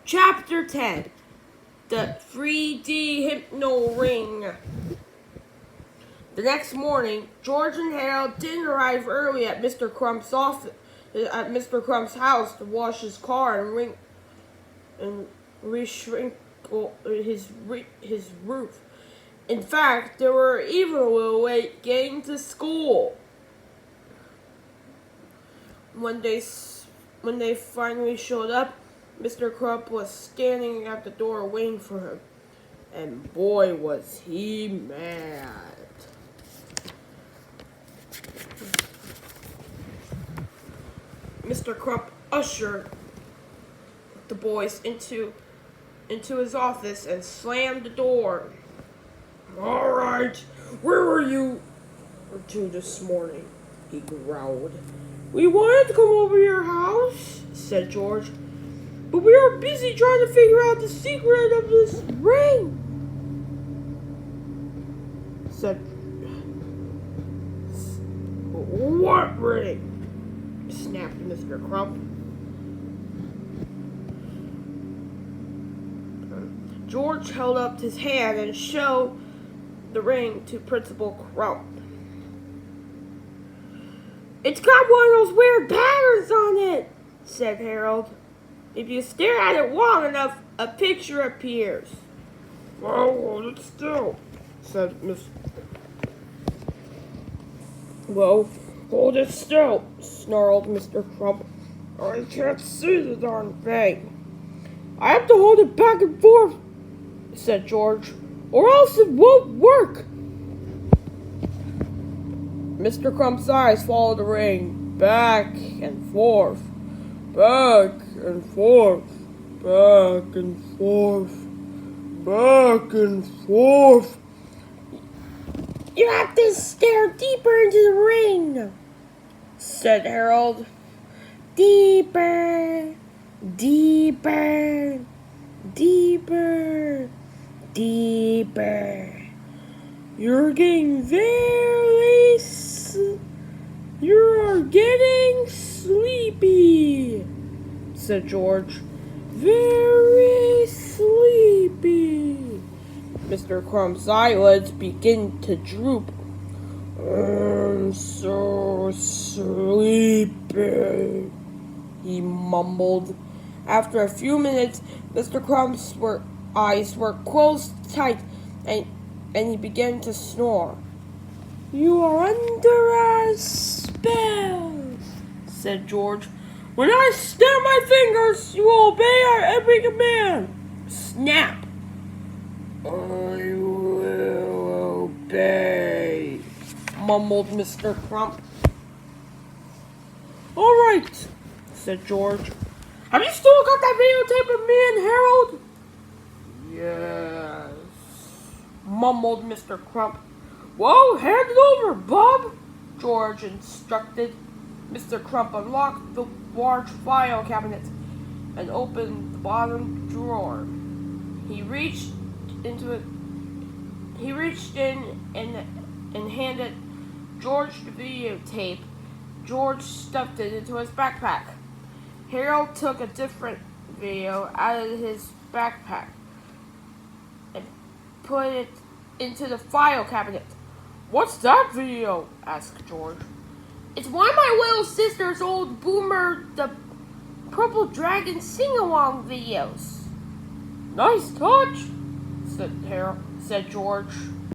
Chapter 10. The 3D Hypno Ring. The next morning, George and Harold didn't arrive early at Mr. Crump's house to wash his car and re-sprinkle his roof. In fact, they were even a little late getting to school. When they finally showed up, Mr. Crump was standing at the door waiting for him. And boy, was he mad. Mr. Crump ushered the boys into his office and slammed the door. "All right, where were you two this morning?" he growled. "We wanted to come over your house," said George, "but we are busy trying to figure out the secret of this ring," said. "What ring?" snapped Mr. Crump. George held up his hand and showed the ring to Principal Crump. "It's got one of those weird patterns on it," said Harold. "If you stare at it long enough, a picture appears." "Well, hold it still," said "Well, hold it still," snarled Mr. Crump. "I can't see the darn thing." "I have to hold it back and forth," said George, "or else it won't work." Mr. Crump's eyes followed the ring back and forth, back and forth, back and forth, back and forth. "You have to stare deeper into the ring," said Harold. "Deeper, deeper, deeper, deeper. You're getting sleepy," said George. "Very sleepy." Mr. Crump's eyelids began to droop. "I'm so sleepy," he mumbled. After a few minutes, Mr. Crump's eyes were closed tight, and he began to snore. "You are under a spell," said George. "When I snap my fingers, you will obey our every command." Snap! "I will obey," mumbled Mr. Crump. "All right," said George. "Have you still got that videotape of me and Harold?" "Yes," mumbled Mr. Crump. "Well, hand it over, Bob," George instructed. Mr. Crump unlocked the large file cabinet and opened the bottom drawer. He reached in and handed George the videotape. George stuffed it into his backpack. Harold took a different video out of his backpack and put it into the file cabinet. "What's that video?" asked George. "It's one of my little sister's old Boomer the Purple Dragon sing-along videos." "Nice touch," said George.